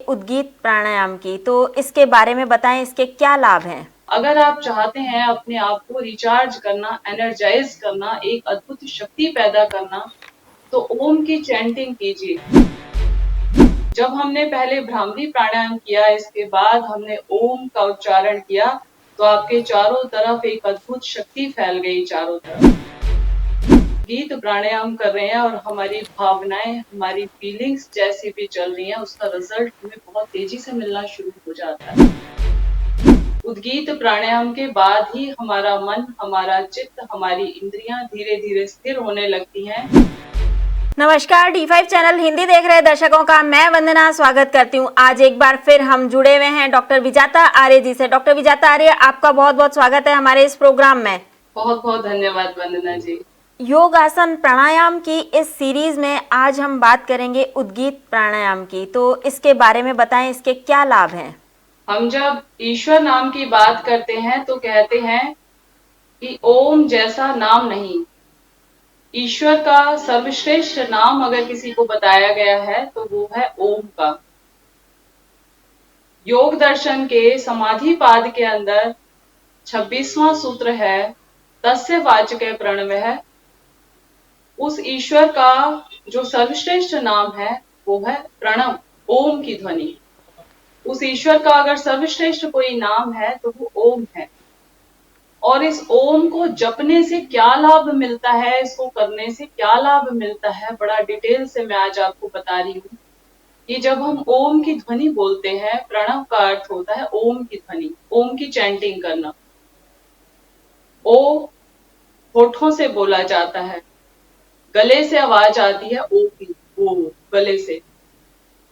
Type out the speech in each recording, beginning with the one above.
उद्गीत प्राणायाम की, तो इसके बारे में बताएं, इसके क्या लाभ हैं। अगर आप चाहते हैं अपने आप को रिचार्ज करना, एनर्जाइज करना, एक अद्भुत शक्ति पैदा करना, तो ओम की चैंटिंग कीजिए। जब हमने पहले भ्रामरी प्राणायाम किया, इसके बाद हमने ओम का उच्चारण किया, तो आपके चारों तरफ एक अद्भुत शक्ति फैल गई। चारों तरफ गीत प्राणायाम कर रहे हैं और हमारी भावनाएं, हमारी फीलिंग्स जैसी भी चल रही हैं, उसका रिजल्ट हमें बहुत तेजी से मिलना शुरू हो जाता है। उद्गीत प्राणायाम के बाद ही हमारा मन, हमारा चित्त, हमारी इंद्रियां धीरे धीरे स्थिर होने लगती हैं। नमस्कार, D5 चैनल हिंदी देख रहे दर्शकों का मैं वंदना स्वागत करती हूं। आज एक बार फिर हम जुड़े हुए हैं डॉक्टर विजाता आर्य जी से। डॉक्टर विजाता आर्य, आपका बहुत बहुत स्वागत है हमारे इस प्रोग्राम में। बहुत बहुत धन्यवाद वंदना जी। योग आसन प्राणायाम की इस सीरीज में आज हम बात करेंगे उद्गीत प्राणायाम की, तो इसके बारे में बताएं, इसके क्या लाभ हैं। हम जब ईश्वर नाम की बात करते हैं तो कहते हैं कि ओम जैसा नाम नहीं। ईश्वर का सर्वश्रेष्ठ नाम अगर किसी को बताया गया है तो वो है ओम का। योग दर्शन के समाधि पाद के अंदर 26वां सूत्र है, तस्य वाचके प्रणवः। उस ईश्वर का जो सर्वश्रेष्ठ नाम है वो है प्रणव, ओम की ध्वनि। उस ईश्वर का अगर सर्वश्रेष्ठ कोई नाम है तो वो ओम है। और इस ओम को जपने से क्या लाभ मिलता है, इसको करने से क्या लाभ मिलता है, बड़ा डिटेल से मैं आज आपको बता रही हूँ कि जब हम ओम की ध्वनि बोलते हैं, प्रणव का अर्थ होता है ओम की ध्वनि, ओम की चैंटिंग करना। ओ होठों से बोला जाता है, गले से आवाज आती है ओ की, ओ गले से।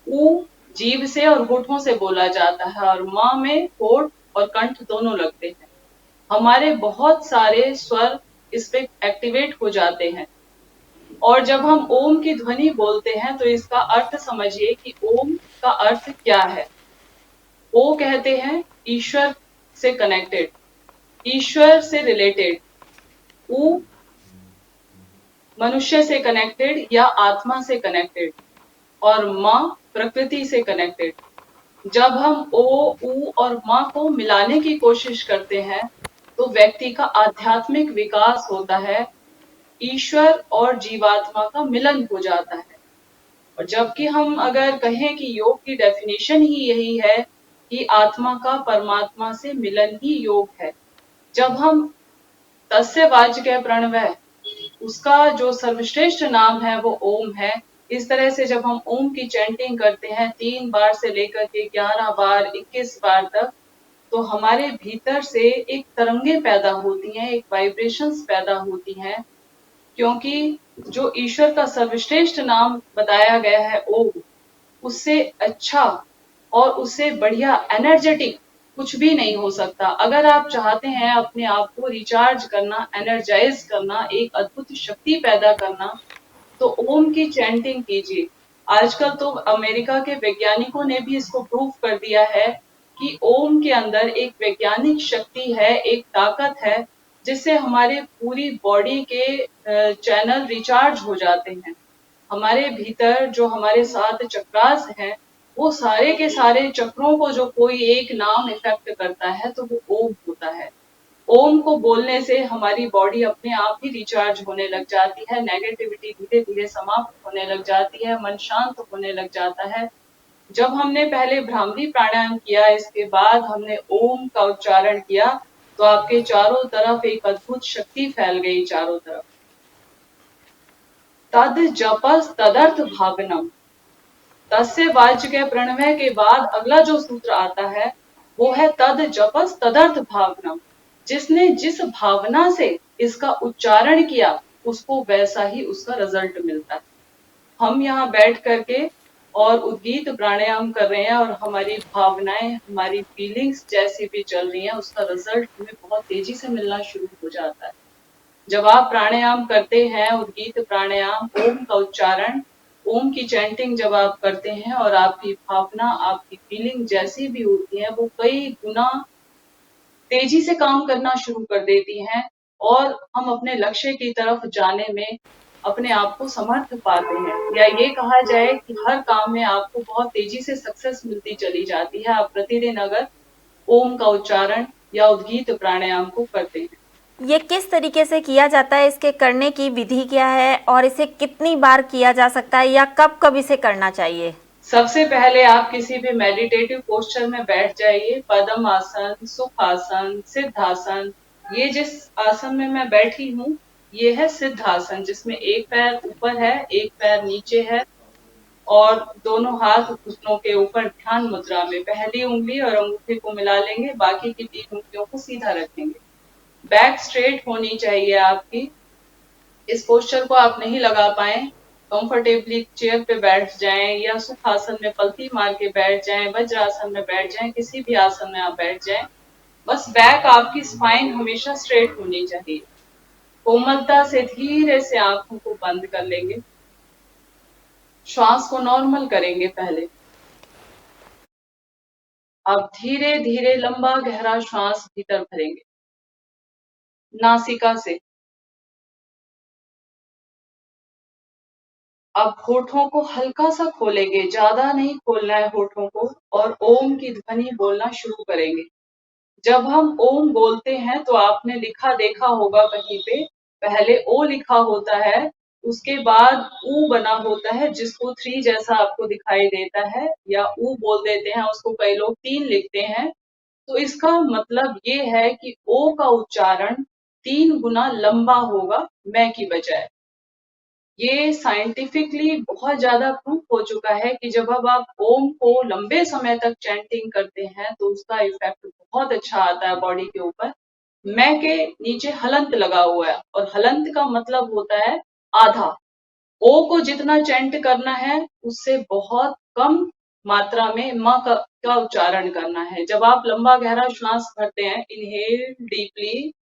ऊ जीभ से और होठों से बोला जाता है, और माँ में होठ और कंठ दोनों लगते हैं। हमारे बहुत सारे स्वर इस पे एक्टिवेट हो जाते हैं। और जब हम ओम की ध्वनि बोलते हैं तो इसका अर्थ समझिए कि ओम का अर्थ क्या है। ओ कहते हैं ईश्वर से कनेक्टेड, ईश्वर से रिलेटेड। ऊ मनुष्य से कनेक्टेड या आत्मा से कनेक्टेड, और माँ प्रकृति से कनेक्टेड। जब हम ओ, ऊ और माँ को मिलाने की कोशिश करते हैं तो व्यक्ति का आध्यात्मिक विकास होता है, ईश्वर और जीवात्मा का मिलन हो जाता है। और जबकि हम अगर कहें कि योग की डेफिनेशन ही यही है कि आत्मा का परमात्मा से मिलन ही योग है। जब हम तस्य वाचके प्रणवः, उसका जो सर्वश्रेष्ठ नाम है वो ओम है। इस तरह से जब हम ओम की चैंटिंग करते हैं 3 बार से लेकर के 11 बार, 21 बार तक, तो हमारे भीतर से एक तरंगे पैदा होती हैं, एक वाइब्रेशंस पैदा होती हैं। क्योंकि जो ईश्वर का सर्वश्रेष्ठ नाम बताया गया है ओम, उससे अच्छा और उससे बढ़िया एनर्जेटिक कुछ भी नहीं हो सकता। अगर आप चाहते हैं अपने आप को रिचार्ज करना, एनर्जाइज करना, एक अद्भुत शक्ति पैदा करना, तो ओम की चैंटिंग कीजिए। आजकल तो अमेरिका के वैज्ञानिकों ने भी इसको प्रूव कर दिया है कि ओम के अंदर एक वैज्ञानिक शक्ति है, एक ताकत है, जिससे हमारे पूरी बॉडी के चैनल रिचार्ज हो जाते हैं। हमारे भीतर जो हमारे 7 चक्रास हैं, वो सारे के सारे चक्रों को जो कोई एक नाम इफेक्ट करता है तो वो ओम होता है। ओम को बोलने से हमारी बॉडी अपने आप ही रिचार्ज होने लग जाती है, नेगेटिविटी धीरे धीरे समाप्त होने लग जाती है, मन शांत होने लग जाता है। जब हमने पहले भ्रामरी प्राणायाम किया, इसके बाद हमने ओम का उच्चारण किया, तो आपके चारों तरफ एक अद्भुत शक्ति फैल गई। चारों तरफ तद जपस तदर्थ भावनम। तस्य वाच्य प्रणवय के बाद अगला जो सूत्र आता है वो है तद जपस तदर्थ भावनम। जिसने जिस भावना से इसका उच्चारण किया, उसको वैसा ही उसका रिजल्ट मिलता है। हम यहाँ बैठ करके और उद्गीत प्राणायाम कर रहे हैं और हमारी भावनाएं, हमारी फीलिंग्स जैसी भी चल रही हैं, उसका रिजल्ट हमें बहुत तेजी से मिलना शुरू हो जाता है। जब आप प्राणायाम करते हैं, उद्गीत प्राणायाम, ओम का उच्चारण, ओम की चैंटिंग जब आप करते हैं और आपकी भावना, आपकी फीलिंग जैसी भी होती है, वो कई गुना तेजी से काम करना शुरू कर देती हैं और हम अपने लक्ष्य की तरफ जाने में अपने आप को समर्थ पाते हैं, या ये कहा जाए कि हर काम में आपको बहुत तेजी से सक्सेस मिलती चली जाती है, आप प्रतिदिन अगर ओम का उच्चारण या उद्गीत प्राणायाम को करते हैं। ये किस तरीके से किया जाता है, इसके करने की विधि क्या है और इसे कितनी बार किया जा सकता है या कब कब इसे करना चाहिए? सबसे पहले आप किसी भी मेडिटेटिव पोस्चर में बैठ जाइए, पद्म आसन, सुखासन, सिद्धासन। ये जिस आसन में मैं बैठी हूँ, ये है सिद्धासन, जिसमें एक पैर ऊपर है, एक पैर नीचे है और दोनों हाथ घुटनों के ऊपर ध्यान मुद्रा में पहली उंगली और अंगूठे को मिला लेंगे, बाकी की 3 उंगलियों को सीधा रखेंगे। बैक स्ट्रेट होनी चाहिए आपकी। इस पोस्चर को आप नहीं लगा पाए, कंफर्टेबली चेयर पे बैठ जाएं या सुखासन में पलथी मार के बैठ जाएं, वज्रासन में बैठ जाएं, किसी भी आसन में आप बैठ जाएं। बस बैक आपकी स्पाइन हमेशा स्ट्रेट होनी चाहिए। कोमलता से धीरे से आंखों को बंद कर लेंगे, श्वास को नॉर्मल करेंगे पहले। अब धीरे धीरे लंबा गहरा श्वास भीतर भरेंगे नासिका से। अब होठों को हल्का सा खोलेंगे, ज्यादा नहीं खोलना है होठों को, और ओम की ध्वनि बोलना शुरू करेंगे। जब हम ओम बोलते हैं तो आपने लिखा देखा होगा कहीं पे, पहले ओ लिखा होता है, उसके बाद ऊ बना होता है, जिसको 3 जैसा आपको दिखाई देता है, या ऊ बोल देते हैं, उसको कई लोग 3 लिखते हैं। तो इसका मतलब ये है कि ओ का उच्चारण 3 गुना लंबा होगा मैं की बजाय। ये साइंटिफिकली बहुत ज्यादा प्रूफ हो चुका है कि जब अब आप ओम को लंबे समय तक चैंटिंग करते हैं तो उसका इफेक्ट बहुत अच्छा आता है बॉडी के ऊपर। मैं के नीचे हलंत लगा हुआ है, और हलंत का मतलब होता है आधा। ओ को जितना चैंट करना है उससे बहुत कम मात्रा में म का उच्चारण करना है। जब आप लंबा गहरा श्वास भरते हैं, इनहेल डीपली,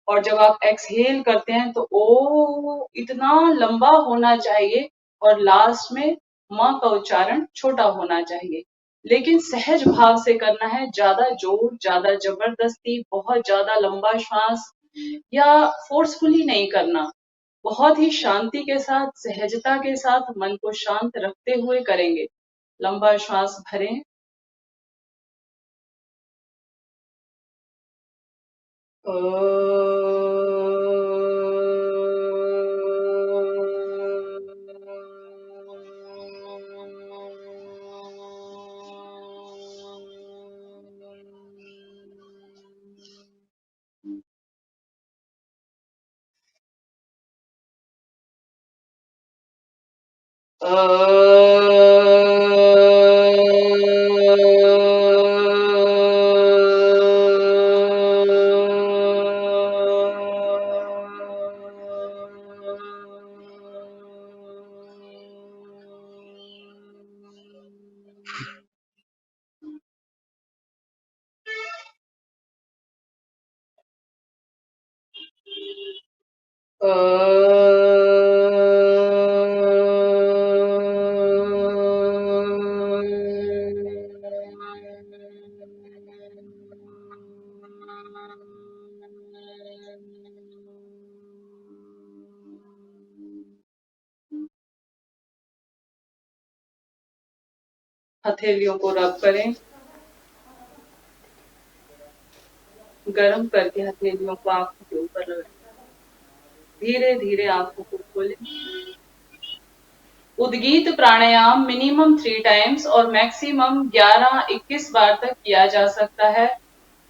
और जब आप एक्सहेल करते हैं तो ओ इतना लंबा होना चाहिए, और लास्ट में म का उच्चारण छोटा होना चाहिए। लेकिन सहज भाव से करना है, ज्यादा जोर, ज्यादा जबरदस्ती, बहुत ज्यादा लंबा श्वास या फोर्सफुली नहीं करना। बहुत ही शांति के साथ, सहजता के साथ, मन को शांत रखते हुए करेंगे। लंबा श्वास भरें। हथेलियों को रब करें, गरम करके हथेलियों को आंखों के ऊपर लगाएं। धीरे धीरे आंखों को खोलें। उद्गीत प्राणायाम मिनिमम 3 टाइम्स और मैक्सिमम 11-21 बार तक किया जा सकता है,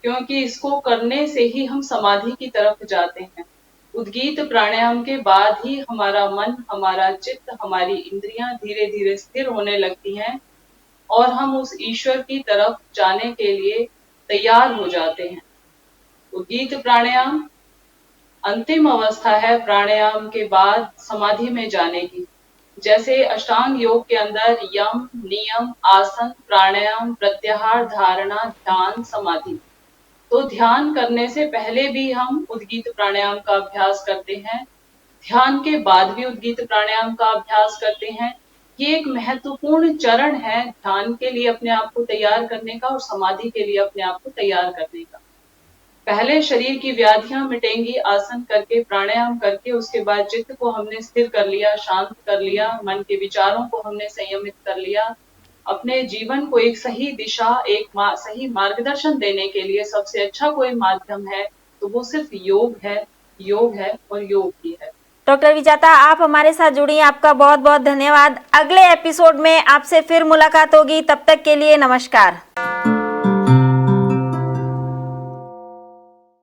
क्योंकि इसको करने से ही हम समाधि की तरफ जाते हैं। उद्गीत प्राणायाम के बाद ही हमारा मन, हमारा चित्त, हमारी इंद्रियां धीरे धीरे स्थिर होने लगती हैं और हम उस ईश्वर की तरफ जाने के लिए तैयार हो जाते हैं। उद्गीत प्राणायाम अंतिम अवस्था है प्राणायाम के बाद समाधि में जाने की। जैसे अष्टांग योग के अंदर यम, नियम, आसन, प्राणायाम, प्रत्याहार, धारणा, ध्यान, समाधि। तो ध्यान करने से पहले भी हम उद्गीत प्राणायाम का अभ्यास करते हैं, ध्यान के बाद भी उद्गीत प्राणायाम का अभ्यास करते हैं। ये एक महत्वपूर्ण चरण है ध्यान के लिए अपने आप को तैयार करने का और समाधि के लिए अपने आप को तैयार करने का। पहले शरीर की व्याधियां मिटेंगी आसन करके, प्राणायाम करके, उसके बाद चित्त को हमने स्थिर कर लिया, शांत कर लिया, मन के विचारों को हमने संयमित कर लिया, अपने जीवन को एक सही दिशा, सही मार्गदर्शन देने के लिए सबसे अच्छा कोई माध्यम है तो वो सिर्फ योग है और योग ही है। डॉक्टर विजाता, आप हमारे साथ जुड़ी, आपका बहुत बहुत धन्यवाद। अगले एपिसोड में आपसे फिर मुलाकात होगी, तब तक के लिए नमस्कार।